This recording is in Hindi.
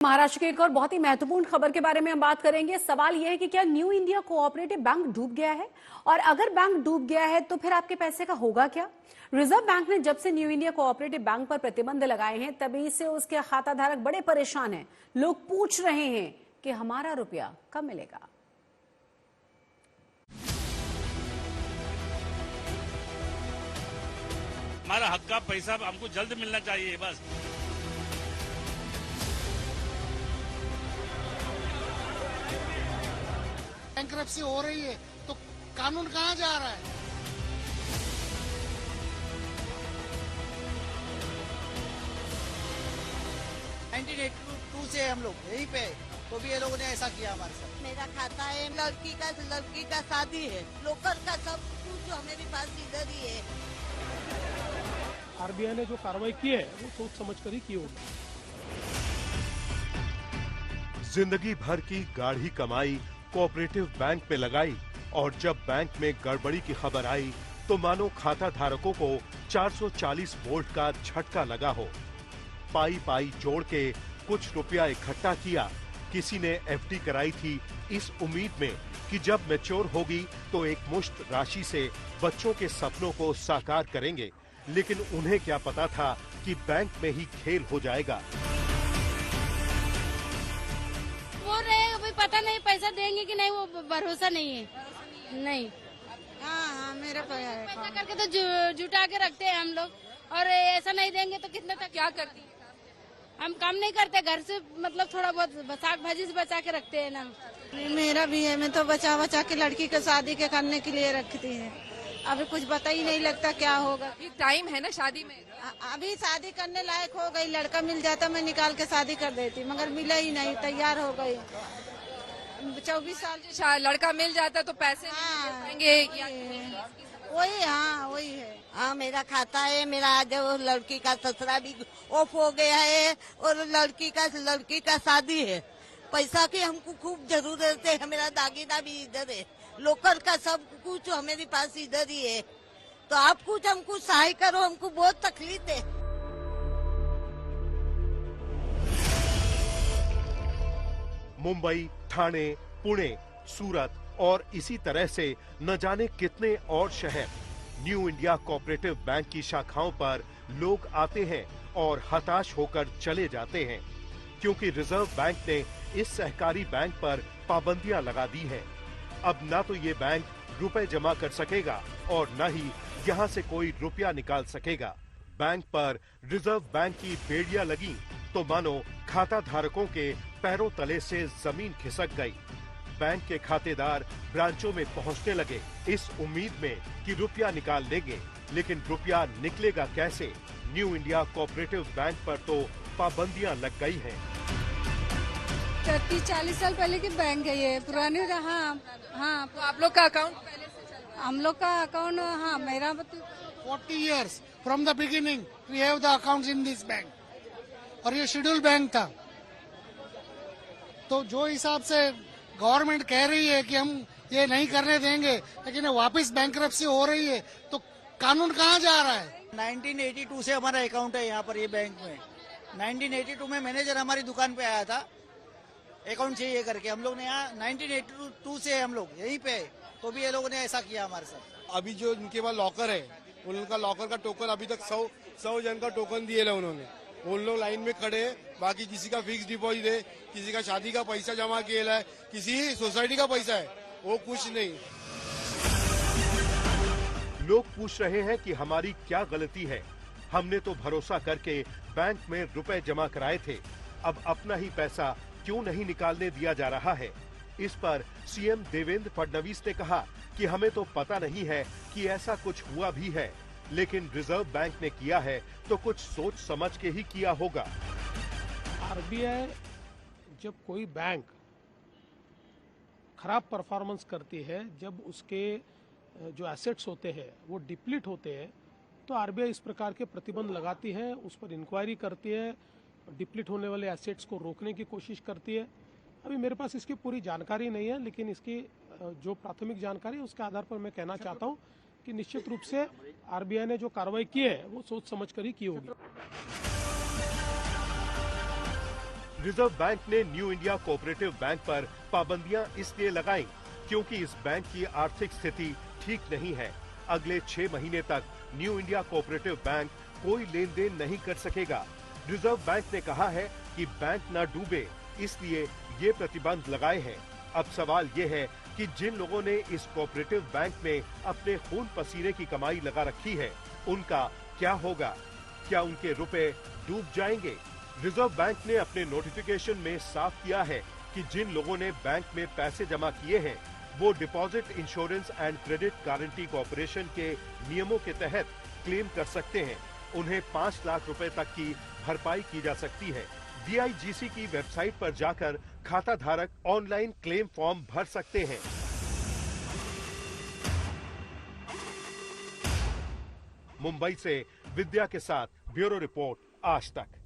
महाराष्ट्र के एक और बहुत ही महत्वपूर्ण खबर के बारे में हम बात करेंगे। सवाल यह है कि क्या न्यू इंडिया कोऑपरेटिव बैंक डूब गया है, और अगर बैंक डूब गया है तो फिर आपके पैसे का होगा क्या। रिजर्व बैंक ने जब से न्यू इंडिया कोऑपरेटिव बैंक पर प्रतिबंध लगाए हैं तभी से उसके खाता धारक बड़े परेशान हैं। लोग पूछ रहे हैं कि हमारा रुपया कब मिलेगा। हमारा हक का पैसा हमको जल्द मिलना चाहिए बस। बैंक्रप्सी हो रही है तो कानून कहाँ जा रहा है। टू से हम लोग यहीं पे, तो भी ये लोगों ने ऐसा किया हमारे साथ। मेरा खाता है, लड़की का शादी है, लोकल का सब कुछ हमारे पास इधर ही है। आरबीआई ने जो कार्रवाई की है वो सोच समझ कर ही की होगी। जिंदगी भर की गाढ़ी कमाई कोऑपरेटिव बैंक पे लगाई, और जब बैंक में गड़बड़ी की खबर आई तो मानो खाता धारकों को 440 वोल्ट का झटका लगा हो। पाई पाई जोड़ के कुछ रुपया इकट्ठा किया। किसी ने एफडी कराई थी इस उम्मीद में कि जब मैच्योर होगी तो एक मुश्त राशि से बच्चों के सपनों को साकार करेंगे, लेकिन उन्हें क्या पता था कि बैंक में ही खेल हो जाएगा। बोल रहे हैं अभी पता नहीं पैसा देंगे कि नहीं, वो भरोसा नहीं है। नहीं, हाँ मेरा पैसा करके तो जुटा के रखते हैं हम लोग, और ऐसा नहीं देंगे तो कितने तक क्या करती। हम काम नहीं करते, घर से मतलब थोड़ा बहुत साग भाजी से बचा के रखते हैं ना। मेरा भी है, मैं तो बचा के लड़की के शादी के करने के लिए रखती है। अभी कुछ पता ही नहीं लगता क्या होगा। टाइम है ना शादी में। अभी शादी करने लायक हो गई, लड़का मिल जाता मैं निकाल के शादी कर देती, मगर मिला ही नहीं, तैयार हो गई। 24 साल लड़का मिल जाता तो पैसे वही, हाँ वही है। हाँ मेरा खाता है, मेरा आज वो लड़की का ससुरा भी ऑफ हो गया है, और लड़की का शादी है। पैसा की हमको खूब जरूरत है। मेरा दागीना भी इधर है, लोकल का सब कुछ हमारे पास इधर ही है। तो आप कुछ हमको सहाय करो, हमको बहुत तकलीफ है। मुंबई, ठाणे, पुणे, सूरत और इसी तरह से न जाने कितने और शहर न्यू इंडिया कोऑपरेटिव बैंक की शाखाओं पर लोग आते हैं और हताश होकर चले जाते हैं, क्योंकि रिजर्व बैंक ने इस सहकारी बैंक पर पाबंदियां लगा दी हैं। अब ना तो ये बैंक रुपए जमा कर सकेगा और न ही यहाँ से कोई रुपया निकाल सकेगा। बैंक पर रिजर्व बैंक की बेड़ियां लगी तो मानो खाता धारकों के पैरों तले से जमीन खिसक गई। बैंक के खातेदार ब्रांचों में पहुंचने लगे इस उम्मीद में कि रुपया निकाल लेंगे, लेकिन रुपया निकलेगा कैसे। न्यू इंडिया कोऑपरेटिव बैंक पर तो पाबंदियां लग गई हैं। 30-40 साल पहले की बैंक है ये, पुरानी रहा। हाँ, तो आप लोग का अकाउंट पहले से चल रहा है? हम लोग का अकाउंट, हाँ मेरा 40 years from the beginning we have the accounts in this bank, और ये शेड्यूल बैंक था। तो जो हिसाब से गवर्नमेंट कह रही है कि हम ये नहीं करने देंगे, लेकिन वापस बैंक्रप्सी हो रही है, तो कानून कहाँ जा रहा है। 1982 से हमारा अकाउंट है यहाँ पर ये बैंक में। 1982 में मैनेजर हमारी दुकान पे आया था, अकाउंट चाहिए करके। हम लोग ने यहाँ 1982 से हम लोग यहीं पे, तो भी ये लोगों ने ऐसा किया हमारे साथ। अभी जो इनके पास लॉकर है, उनका लॉकर का टोकन अभी तक 100 जन का टोकन दिए है उन्होंने। उन लोग लाइन में खड़े हैं, बाकी किसी का फिक्स डिपॉजिट है, किसी का शादी का पैसा जमा किया है, किसी सोसाइटी का पैसा है, वो कुछ नहीं। लोग पूछ रहे हैं कि हमारी क्या गलती है। हमने तो भरोसा करके बैंक में रुपए जमा कराए थे, अब अपना ही पैसा क्यों नहीं निकालने दिया जा रहा है। इस पर सीएम देवेंद्र फडणवीस ने कहा कि हमें तो पता नहीं है कि ऐसा कुछ हुआ भी है, लेकिन रिजर्व बैंक ने किया है तो कुछ सोच समझ के ही किया होगा। आरबीआई जब कोई बैंक खराब परफॉर्मेंस करती है, जब उसके जो एसेट्स होते हैं वो डिप्लीट होते हैं, तो आरबीआई इस प्रकार के प्रतिबंध लगाती है, उस पर इंक्वायरी करती है, डिप्लीट होने वाले एसेट्स को रोकने की कोशिश करती है। अभी मेरे पास इसकी पूरी जानकारी नहीं है, लेकिन इसकी जो प्राथमिक जानकारी है उसके आधार पर मैं कहना चाहता हूं कि निश्चित रूप से आरबीआई ने जो कार्रवाई की है वो सोच समझ कर ही की होगी। रिजर्व बैंक ने न्यू इंडिया कोऑपरेटिव बैंक पर पाबंदियां इसलिए लगाई क्योंकि इस बैंक की आर्थिक स्थिति ठीक नहीं है। अगले 6 महीने तक न्यू इंडिया कोऑपरेटिव बैंक कोई लेन देन नहीं कर सकेगा। रिजर्व बैंक ने कहा है कि बैंक न डूबे, इसलिए ये प्रतिबंध लगाए हैं। अब सवाल ये है कि जिन लोगों ने इस कोऑपरेटिव बैंक में अपने खून पसीने की कमाई लगा रखी है, उनका क्या होगा? क्या उनके रुपए डूब जाएंगे? रिजर्व बैंक ने अपने नोटिफिकेशन में साफ किया है कि जिन लोगों ने बैंक में पैसे जमा किए हैं, वो deposit insurance and credit guarantee corporation के नियमों के तहत क्लेम कर सकते हैं। उन्हें 5 लाख रुपए तक की भरपाई की जा सकती है। DIGC की वेबसाइट पर जाकर खाता धारक ऑनलाइन क्लेम फॉर्म भर सकते हैं। मुंबई से विद्या के साथ ब्यूरो रिपोर्ट, आज तक।